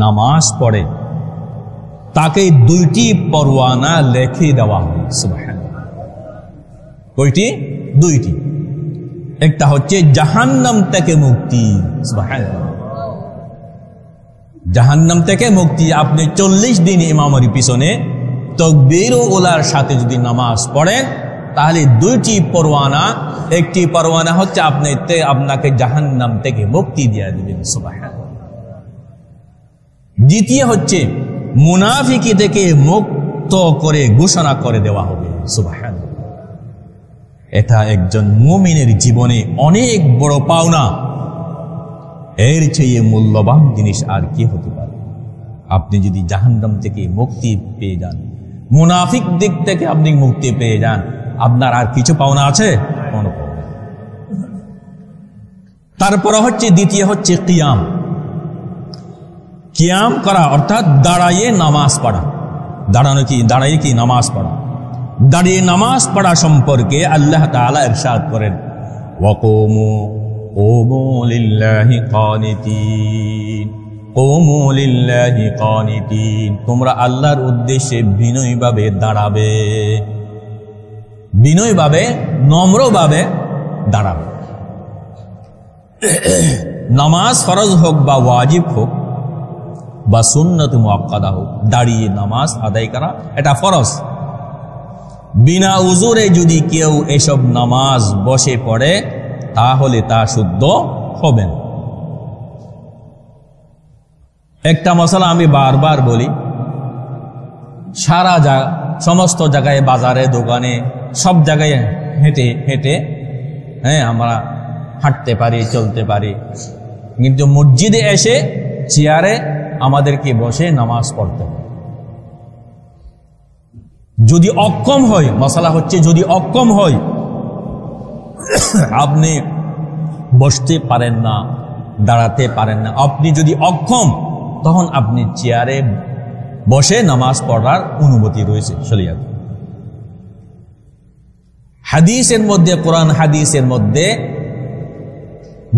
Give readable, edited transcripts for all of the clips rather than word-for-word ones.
নামাজ পড়ে তাকে দুইটি পরওয়ানা লিখে দেওয়া হয়। সুবহানাল্লাহ। কয়টি? দুইটি। একটা হচ্ছে জাহান্নাম থেকে মুক্তি। সুবহানাল্লাহ। জাহান্নাম থেকে মুক্তি। আপনি 40 দিন ইমামের পিছনে তাকবীর ও উলার সাথে যদি নামাজ পড়েন তাহলে দুইটি পরওয়ানা, একটি পরওয়ানা হচ্ছে আপনাকে জাহান্নাম থেকে মুক্তি দিয়ে দিবেন। সুবহানাল্লাহ। দ্বিতীয় হচ্ছে মুনাফিকি থেকে মুক্ত করে ঘোষণা করে দেওয়া হবে। সুবহানাল্লাহ। এটা একজন মুমিনের জীবনে অনেক বড় পাওনা। এর চেয়ে মূল্যবান জিনিস আর কি হতে পারে? আপনি যদি জাহান্নাম থেকে মুক্তি পেয়ে যান, মুনাফিক দিক থেকে আপনি মুক্তি পেয়ে যান, আপনার আর কিছু পাওনা আছে? কোনো পাওনা। তারপর হচ্ছে দ্বিতীয় হচ্ছে কিয়াম। কিয়াম করা অর্থাৎ দাঁড়াইয়ে নামাজ পড়া। দাঁড়াইয়ে কি নামাজ পড়া। দাঁড়িয়ে নামাজ পড়া সম্পর্কে আল্লাহ তাআলা ইরশাদ করেন, ওয়াকুমু লিল্লাহি কানিতিন, কুমু লিল্লাহি কানিতিন। তোমরা আল্লাহর উদ্দেশ্যে বিনয়ীভাবে দাঁড়াবে, বিনয়ীভাবে নম্রভাবে দাঁড়াবে। নামাজ ফরজ হোক বা ওয়াজিব হোক বা সুন্নত মুআক্কাদা হোক, দাঁড়িয়ে নামাজ আদায় করা এটা ফরজ। বিনা উজুরে যদি কেউ এসব নামাজ বসে পড়ে তাহলে তা শুদ্ধ হবে না। একটা মশলা আমি বারবার বলি, সমস্ত জায়গায়, বাজারে, দোকানে, সব জায়গায় হেঁটে হেঁটে আমরা হাঁটতে পারি, চলতে পারি, কিন্তু মসজিদে এসে চেয়ারে আমাদেরকে বসে নামাজ পড়তে হবে। যদি অক্ষম হয়, মশলা হচ্ছে যদি অক্ষম হয়, আপনি বসতে পারেন না, দাঁড়াতে পারেন না, আপনি যদি অক্ষম, তখন আপনি চেয়ারে বসে নামাজ পড়ার অনুমতি রয়েছে শরীয়তে। হাদিসের মধ্যে, কোরআন হাদিসের মধ্যে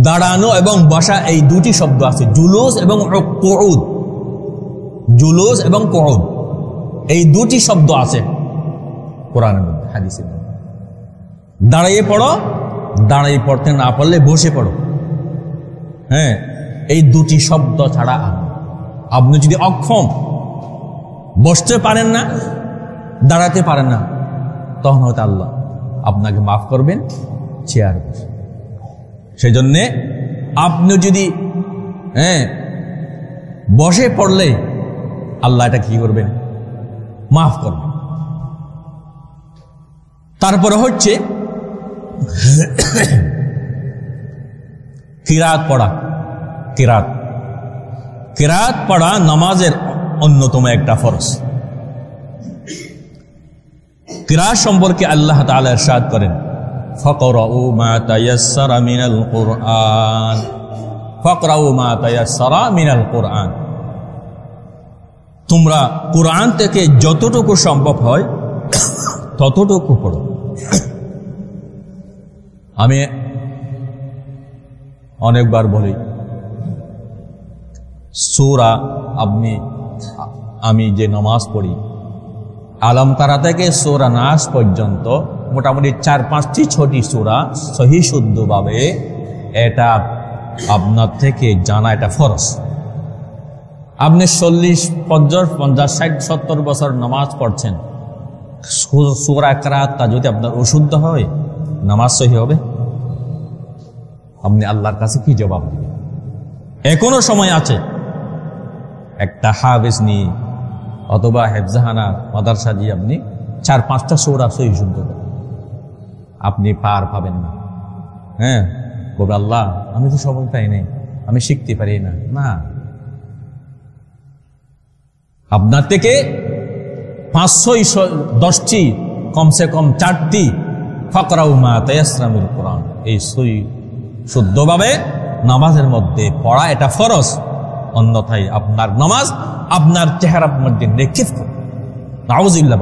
দাঁড়ানো এবং বসা এই দুটি শব্দ আছে, জুলুস এবং কুউদ। জুলুস এবং কুউদ এই দুটি শব্দ আছে কোরআনের মধ্যে, হাদিসের মধ্যে। দাঁড়িয়ে পড়ো, দাঁড়িয়ে পড়তে না পারলে বসে পড়ো। এই দুটি শব্দ ছাড়া আপনি যদি অক্ষম, বসতে পারেন না, দাঁড়াতে পারেন না, তখন হয়তো আল্লাহ আপনাকে মাফ করবেন চেয়ার বসে। সেই জন্যে আপনি যদি বসে পড়লে আল্লাহ এটা কি করবেন? মাফ করবেন। তারপরে হচ্ছে কিরাত পড়া। কিরাত পড়া নামাজের অন্যতম একটা ফরজ। কিরাত সম্পর্কে আল্লাহ তাআলা ইরশাদ করেন, ফাকরাউ মা তায়াসসারা মিনাল কুরআন, ফাকরাউ মা তায়াসসারা মিনাল কুরআন। তোমরা কুরআন থেকে যতটুকু সম্ভব হয় ততটুকু পড়ো। আমি অনেকবার বলি, সূরা আমি যে নামাজ পড়ি, আলম তারা থেকে সূরা নাস পর্যন্ত মোটামুটি 4-5টি ছোটি সূরা সহি শুদ্ধভাবে এটা আপনার থেকে জানা এটা ফরজ। আপনি 40, 50, 60, 70 বছর নামাজ পড়ছেন, সূরা কিরাতটা যদি আপনার অশুদ্ধ হয়, নামাজ সহি হবে? আপনি আল্লাহর কাছে কি জবাব দিবেন? এখনো সময় আছে। একটা হাফেজ নিয়ে অথবা হেফজাহানা মাদ্রাসা দিয়ে আপনি 4-5টা সূরা সহি শুদ্ধ করেন, আপনি পার পাবেন না। বলবে আল্লাহ আমি তো সময় পাই নাই, আমি শিখতে পারি না। না, আপনার থেকে 510টি, কমসে কম 4টি ফাকরাউ মা তায়াসসারা মিনাল কুরআন, এই সহি শুদ্ধভাবে নামাজের মধ্যে পড়া এটা ফরজ। অন্যথায় আপনার নামাজ আপনার চেহারার মধ্যে নিক্ষেপ করে। নাউযুবিল্লাহ।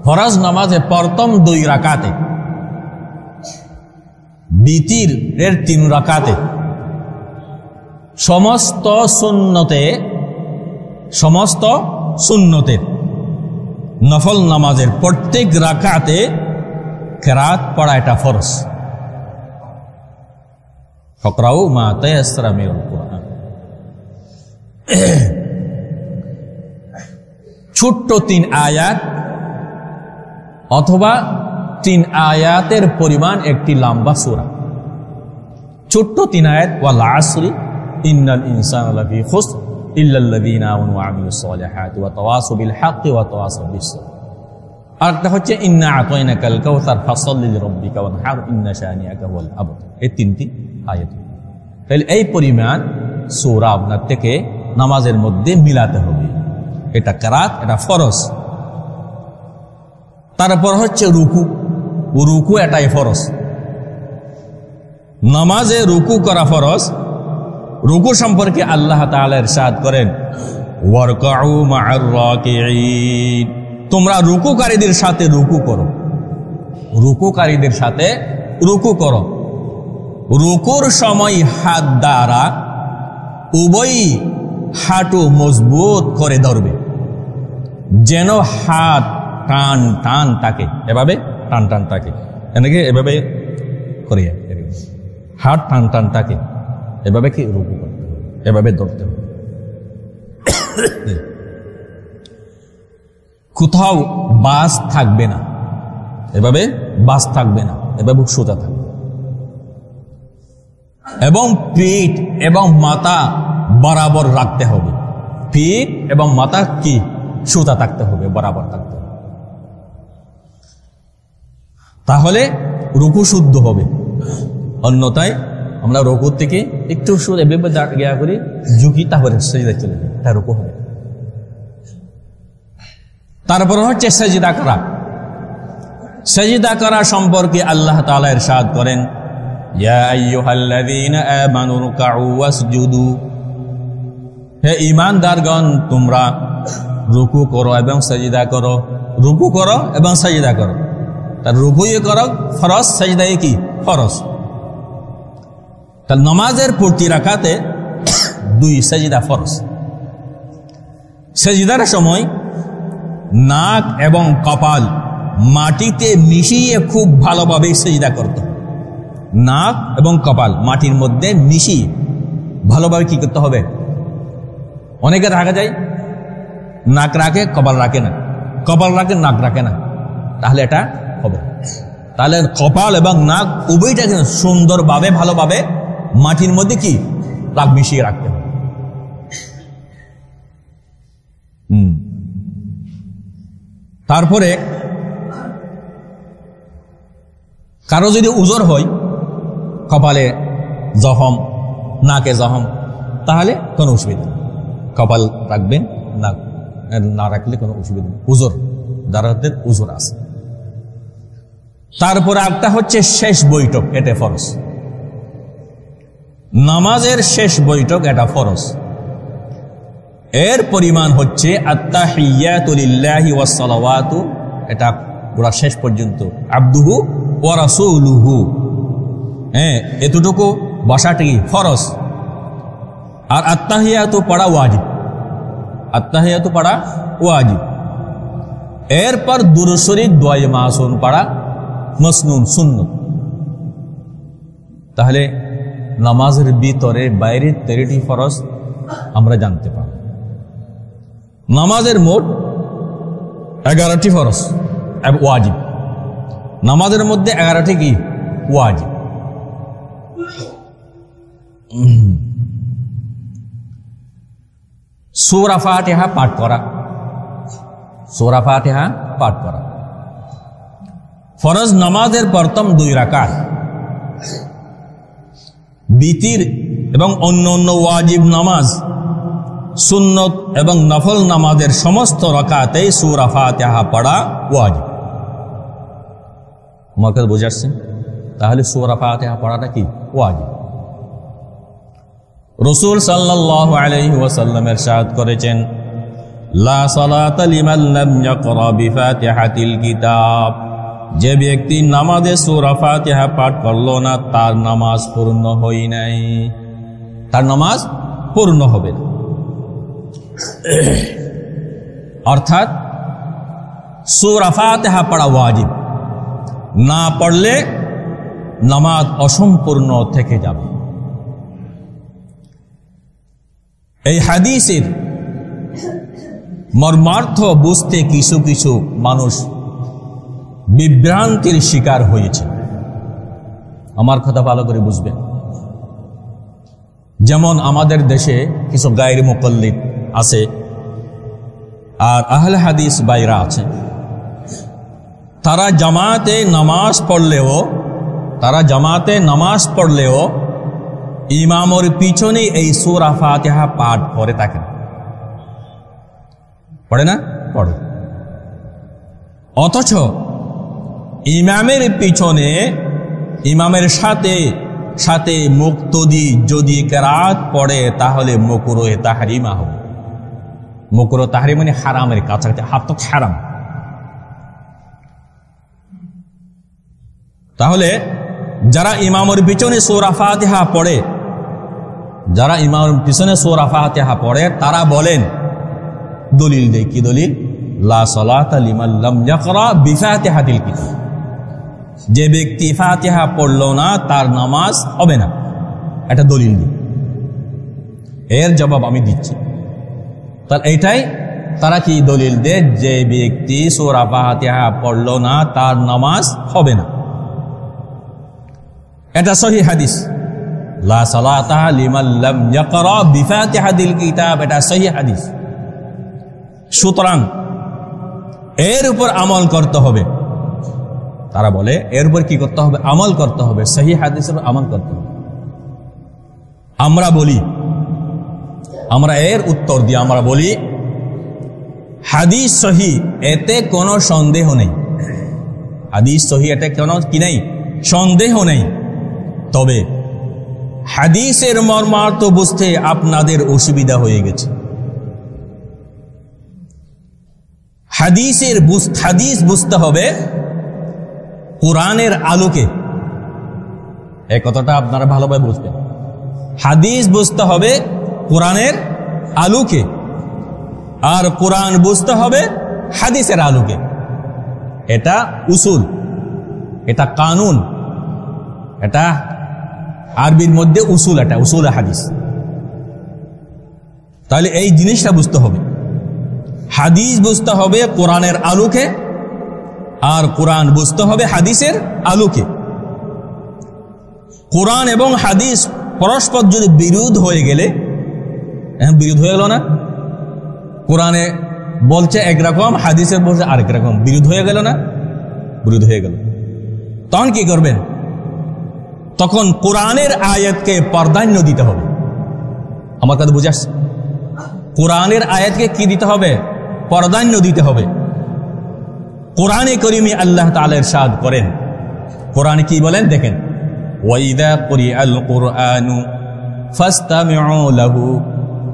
ফরজ নামাজে প্রথম 2 রাকাতে বিতিরের 3 রাকাতে সমস্ত সুন্নতের নফল নামাজের প্রত্যেক রাকাতে কেরাত পড়া এটা ফরজ। ফাকরাউ মা তায়াসসারা মিনাল কুরআন। ছোট্ট 3 আয়াত অথবা 3 আয়াতের পরিমাণ একটি লম্বা সূরা। ছোট্ট 3 আয়াত, ওয়াল আসরি ইন্নাল ইনসানা লাফি খুসর ইল্লাল্লাযীনা আমানু ওয়া আমিলুস সালিহাতি ওয়া তাওয়াসাউ বিল হাক্কি ওয়া তাওয়াসাউ বিস সাবর। আরেকটা হচ্ছে ইন্না আতাইনাকাল কাউসার ফাসাল্লি লিরাব্বিকা ওয়ানহার ইন্না শানিআকা হুয়াল আবতার। এই 3টি আয়াত। তাহলে এই পরিমাণ সূরা আপনার থেকে নামাজের মধ্যে মিলাতে হবে। এটা কেরাত, এটা ফরজ। তারপর হচ্ছে রুকু এটাই ফরজ। নামাজে রুকু করা ফরজ। রুকু সম্পর্কে আল্লাহ তাআলা ইরশাদ করেন, ওয়ারকাউ মা'আর রাকিঈন, তোমরা রুকুকারীদের সাথে রুকু করো। রুকুকারীদের সাথে রুকু করো। রুকুর সময় হাত দ্বারা উভয় হাঁটু মজবুত করে ধরবে, যেন হাত টান টান থাকে, এভাবে টান টান থাকে, এনেকে এভাবে করিয়া হাত টান টান থাকে, এভাবে কি রুকু করতে হবে, এভাবে ধরতে হবে। কোথাও বাস থাকবে না, এভাবে বাস থাকবে না, এভাবে সোজা থাকবে। এবং পিঠ এবং মাথা বরাবর রাখতে হবে। পিঠ এবং মাথা কি সোজা থাকতে হবে, বরাবর থাকতে হবে। তাহলে রুকু শুদ্ধ হবে। অন্যথায় আমরা রুকু থেকে একটু এভাবে গিয়া করি ঝুঁকি, তারপরে সেজদা চলে যায়, এটা রুকু হবে। তারপর হচ্ছে সেজদা করা। সেজদা করা সম্পর্কে আল্লাহ তাআলা ইরশাদ করেন, ইয়া আইয়ুহাল্লাযীনা আমানু রুকউ ওয়াসজুদু, হে ঈমানদারগণ তোমরা রুকু করো এবং সেজদা করো। রুকু করো এবং সেজদা করো। তার রুকুই করো ফরজ, সেজদাই কি ফরজ। তার নামাজের প্রতি রাকাতে 2 সেজদা ফরজ। সেজদার সময় নাক এবং কপাল মাটিতে মিশিয়ে খুব ভালোভাবে সেজদা করতে হবে। নাক এবং কপাল মাটির মধ্যে মিশিয়ে ভালোভাবে কি করতে হবে। অনেকে দেখা যায় নাক রাখে কপাল রাখে না, কপাল রাখে নাক রাখে না, তাহলে এটা হবে। তাহলে কপাল এবং নাক উভয়টা কিন্তু সুন্দরভাবে ভালোভাবে মাটির মধ্যে কি মিশিয়ে রাখতে হবে। তারপরে কারো যদি উজর হয়, কপালে জখম, নাকে জখম, তাহলে কোনো অসুবিধা নেই, কপাল রাখবেন, নাক না রাখলে কোনো অসুবিধা নেই। উজর, যাদের উজর আছে। তারপরে একটা হচ্ছে শেষ বৈঠক, এটা ফরজ। নামাজের শেষ বৈঠক এটা ফরজ। এর পরিমাণ হচ্ছে আত্তাহিয়াতু লিল্লাহি ওয়াস সালাওয়াতু, এটা পুরো শেষ পর্যন্ত, আবদুহু ওয়া রাসূলুহু, এতটুকু বসাটি ফরজ। আর আত্তাহিয়াতু পড়া ওয়াজিব, আত্তাহিয়াতু পড়া ওয়াজিব। এরপর দুরূদ শরীফ, দুআয়ে মাসুন পড়া মাসনুন, সুন্নত। তাহলে নামাজের ভিতরে বাইরে 13টি ফরজ আমরা জানতে পারি। নামাজের মোট 11টি ফরজ এবং ওয়াজিব। নামাজের মধ্যে 11টি কি ওয়াজিব। সূরা ফাতিহা পাঠ করা, সূরা ফাতিহা পাঠ করা ফরজ। নামাজের প্রথম 2 রাকাত, বিতির এবং অন্য অন্য ওয়াজিব নামাজ, সুন্নত এবং নফল নামাজের সমস্ত রাকাতে সূরা ফাতিহা পড়া ওয়াজিব। আমার কাছে বুঝাচ্ছেন? তাহলে সূরা ফাতিহা পড়াটা কি ওয়াজিব। রাসূল সাল্লাল্লাহু আলাইহি ওয়াসাল্লাম ইরশাদ করেছেন, লা সালাতা লিমান লাম ইয়াকরা বিফাতিহাতিল কিতাব, যে ব্যক্তি নামাজে সূরা ফাতিহা পাঠ করলো না তার নামাজ পূর্ণ হয় নাই, তার নামাজ পূর্ণ হবে না। অর্থাৎ সূরা ফাতিহা পড়া ওয়াজিব, না পড়লে নামাজ অসম্পূর্ণ থেকে যাবে। এই হাদিসের মর্মার্থ বুঝতে কিছু কিছু মানুষ বিভ্রান্তির শিকার হয়েছে। আমার কথা ভালো করে বুঝবেন। যেমন আমাদের দেশে কিছু গায়র মুকাল্লিদ আছে আর আহলে হাদিস বাইরা আছে, তারা জামাতে নামাজ পড়লেও ইমামের পিছনে এই সূরা ফাতিহা পাঠ করে থাকেন। পড়ে না? পড়ে। অথচ ইমামের পিছনে ইমামের সাথে সাথে মুক্তদি যদি কেরাত পড়ে তাহলে মাকরুহে তাহরিমা হবে। মাকরুহ তাহরিম মানে হারামের কাছাকাছি, হাতক হারাম। তাহলে যারা ইমামের পিছনে সূরা ফাতিহা পড়ে, তারা বলেন, দলিল দেয়, কি দলিল? লা সালাতা লিমান লাম ইয়াকরা বিফাতিহাতিল কিতাব, যে ব্যক্তি ফাতিহা পড়লো না তার নামাজ হবে না, এটা দলিল দেয়। এর জবাব আমি দিচ্ছি। তাহলে এইটাই তারা কি দলিল দেয়? যে ব্যক্তি সূরা ফাতিহা পড়লো না তার নামাজ হবে না। এটা সহিহ হাদিস, লা সালাতা লিমান লাম ইয়াকরা বিফাতিহাতিল কিতাব, এটা সহিহ হাদিস। সুতরাং এর উপর আমল করতে হবে। তারা বলে এর উপর কি করতে হবে? আমল করতে হবে, সহিহ হাদিসের উপর আমল করতে হবে। আমরা এর উত্তর দিয়ে আমরা বলি, হাদিস সহিহ, এতে কোনো সন্দেহ নেই। হাদিস সহিহ, এতে কোনো কি নেই? সন্দেহ নেই। তবে হাদিসের মর্মার্থ বুঝতে আপনাদের অসুবিধা হয়ে গেছে। হাদিস বুঝতে হবে কোরআনের আলোকে। এই কথাটা আপনারা ভালোভাবে বুঝবেন। হাদিস বুঝতে হবে কোরআনের আলোকে, আর কোরআন বুঝতে হবে হাদিসের আলোকে। এটা উসুল, এটা কানুন, এটা আরবির মধ্যে উসুল, এটা উসুল হাদিস। তাহলে এই জিনিসটা বুঝতে হবে। হাদিস বুঝতে হবে কোরআনের আলোকে, আর কোরআন বুঝতে হবে হাদিসের আলোকে। কোরআন এবং হাদিস পরস্পর যদি বিরোধ হয়ে গেলে, বিরোধ হয়ে গেল না? কোরআনে বলছে একরকম, হাদিসের বলছে আরেক রকম, বিরোধ হয়ে গেল না? বিরোধ হয়ে গেল। তখন কি করবেন? তখন কোরআনের আয়াতকে প্রাধান্য দিতে হবে। আমার কথা বুঝে আসছে? কোরআনের আয়াতকে কি দিতে হবে? প্রাধান্য দিতে হবে। কোরআনে কারীমে আল্লাহ তাআলা ইরশাদ করেন, কোরআনে কি বলেন দেখেন, ওয়াইদা কুরিআল কুরআনু ফাসতামিউ লাহু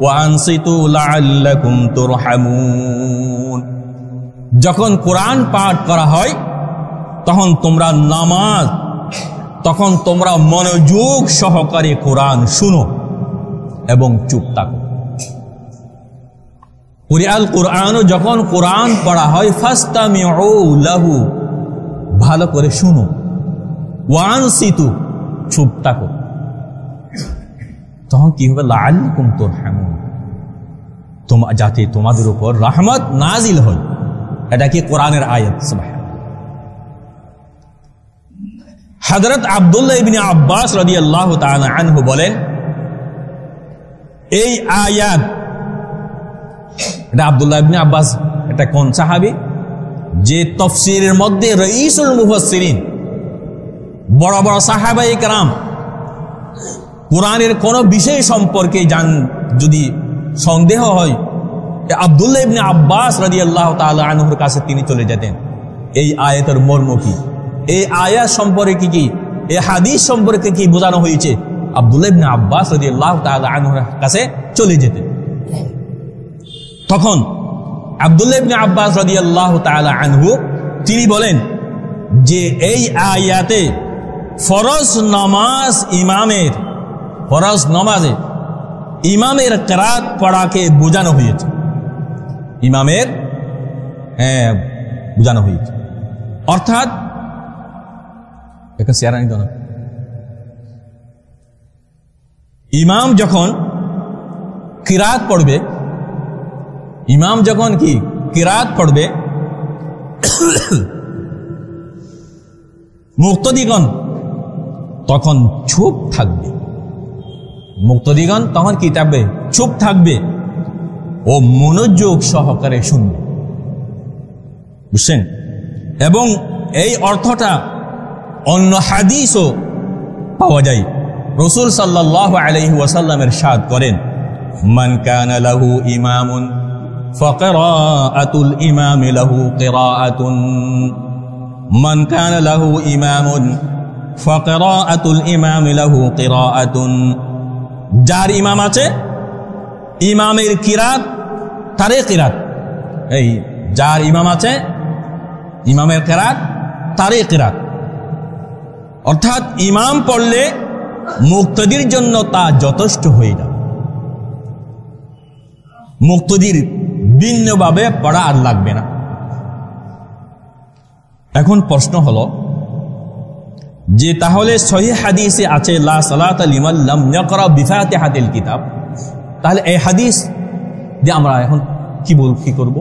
ওয়া আনসিতু লাআল্লাকুম তুরহামুন। যখন কোরআন পাঠ করা হয় তখন তোমরা মনোযোগ সহকারে কোরআন শুনো এবং চুপ থাকো। কুরিআল কুরআনও যখন কোরআন পড়া হয়, ফাসতামিউ লাহু, ভালো করে শুনো, ওয়া আনসিতু, চুপ থাকো। তখন কি হবে? লাআল্লাকুম তুরহামুন, যাতে তোমাদের উপর রহমত নাজিল হয়। এটা কি কোরআনের আয়াত। সুবহানাল্লাহ। হযরত আব্দুল্লাহ ইবনে আব্বাস রাদিয়াল্লাহু তাআলা আনহু বলেন, এই আয়াত, এটা আব্দুল্লাহ ইবনে আব্বাস, এটা কোন সাহাবী? যে তাফসীরের মধ্যে রাইসুল মুফাসসিরিন, বড় বড় সাহাবায়ে কেরাম কোরআনের কোন বিষয় সম্পর্কে যদি সন্দেহ হয়, আব্দুল্লাহ ইবনে আব্বাস রাদিয়াল্লাহু তাআলা আনহুর কাছে তিনি চলে যেতেন। এই আয়াতের মর্ম কি, এই আয়াত সম্পর্কে কি, এই হাদিস সম্পর্কে কি বোঝানো হয়েছে, আব্দুল্লাহ ইবনে আব্বাস রাদিয়াল্লাহু তাআলা আনহুর কাছে চলে যেতেন। তখন আব্দুল্লাহ ইবনে আব্বাস রাদিয়াল্লাহু তাআলা আনহু তিনি বলেন, যে এই আয়াতে ফরজ নামাজ ইমামের, ফরজ নামাজে ইমামের কিরাত পড়াকে বোঝানো হয়েছে, ইমামের বোঝানো হয়েছে। অর্থাৎ ইমাম যখন কিরাত পড়বে, ইমাম যখন কি কিরাত পড়বে, মুক্তদিগণ তখন চুপ থাকবে, মুক্তদিগণ তখন কি থাকবে? চুপ থাকবে ও মনোযোগ সহকারে শুনবে, বুঝছেন? এবং এই অর্থটা অন্য হাদিসও পাওয়া যায়। রাসূল সাল্লাল্লাহু আলাইহি ওয়াসাল্লামের ইরশাদ করেন, মান কানা লাহু ইমামুন ফাকিরাআতুল ইমামি লাহু কিরাআতুন, মান কানা লাহু ইমামুন ফাকিরাআতুল ইমামি লাহু কিরাআতুন। যার ইমাম আছে, ইমামের কিরাত তারে কিরাত। এই যার ইমাম আছে, ইমামের কিরাত তারে কিরাত। অর্থাৎ ইমাম পড়লে মুক্তদির জন্য তা যথেষ্ট হয়ে যাবে, মুক্তদির ভিন্নভাবে পড়া আর লাগবে না। এখন প্রশ্ন হলো যে তাহলে সহিহ হাদিসে আছে লা সালাতা লিমান লাম ইয়াকরা বিফাতিহাতিল কিতাব, তাহলে এই হাদিস দিয়ে আমরা এখন কি করব?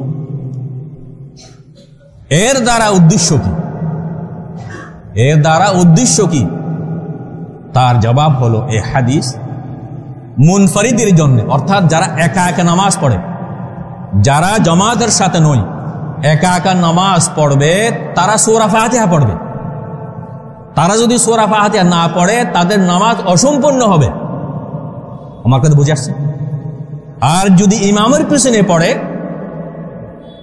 এর দ্বারা উদ্দেশ্য কি? এর দ্বারা উদ্দেশ্য কি? তার জবাব হলো এই হাদিস মুনফরিদের জন্য, অর্থাৎ যারা একা একা নামাজ পড়ে, যারা জামাতের সাথে নয়, একা একা নামাজ পড়বে, তারা সূরা ফাতিহা পড়বে। তারা যদি সূরা ফাতিহা না পড়ে তাদের নামাজ অসম্পূর্ণ হবে। আমার কথা বুঝে আসছে? আর যদি ইমামের পিছনে পড়ে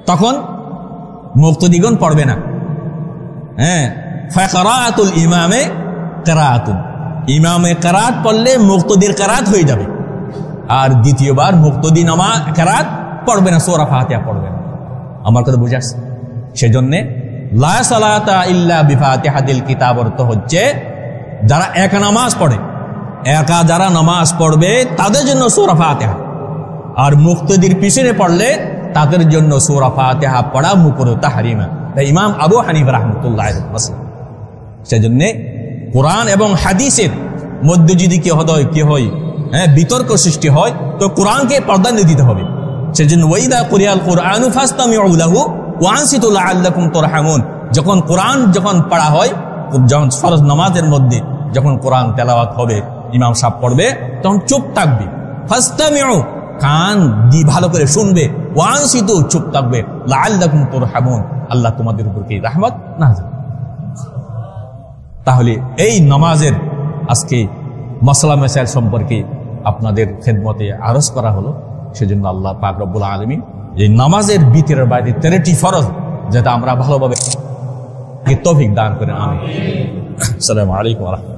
তখন মুক্তদিগণ পড়বে না। ফাকিরাতুল ইমামে কিরাআতুন, ইমামে কিরাত পড়লে মুক্তদির কিরাত হয়ে যাবে, আর দ্বিতীয়বার মুক্তদি নামাজ কিরাত পড়বে না, সূরা ফাতিহা পড়বে না। আমার কথা বুঝে আসছে? সেজন্য লা সালাতা ইল্লা বিফাতিহাতিল কিতাব অর্থ হচ্ছে যারা একা নামাজ পড়ে, একা যারা নামাজ পড়বে তাদের জন্য সূরা ফাতিহা, আর মুক্তদির পিছনে পড়লে তাদের জন্য সূরা ফাতিহা পড়া মুকরুহ তাহরিমা। ইমাম আবু হানিফা রাহমাতুল্লাহ আলাইহি ওয়াসাল্লাম। সেজন্য কোরআন এবং হাদিসের মধ্যে যদি কি হয় বিতর্ক সৃষ্টি হয়, তো কোরআনকে প্রাধান্য দিতে হবে। সেজন্য ওয়াইদা কুরিয়াল কুরআনু ফাসতামিউ লাহু ওয়া আনসিতু লাআল্লাকুম তুরহামুন। যখন কোরআন পড়া হয়, যখন ফরজ নামাজের মধ্যে যখন কোরআন তেলাওয়াত হবে, ইমাম সাহেব পড়বে, তখন চুপ থাকবে। ফাসতামিউ, কান দি ভালো করে শুনবে, ওয়া আনসিতু, চুপ থাকবে, লাআল্লাকুম তুরহামুন, আল্লাহ তোমাদের উপর কি রহমত নাযিল। তাহলে এই নামাজের আজকে মাসলা মাসাইল সম্পর্কে আপনাদের খেদমতে আরজ করা হলো। সেজন্য আল্লাহ পাক রব্বুল আলামিন এই নামাজের ভিতরের বাইরে 13টি ফরজ যাতে আমরা ভালোভাবে তৌফিক দান করেন। আমিন। আসসালামু আলাইকুম ওয়া রাহমাতুল্লাহ।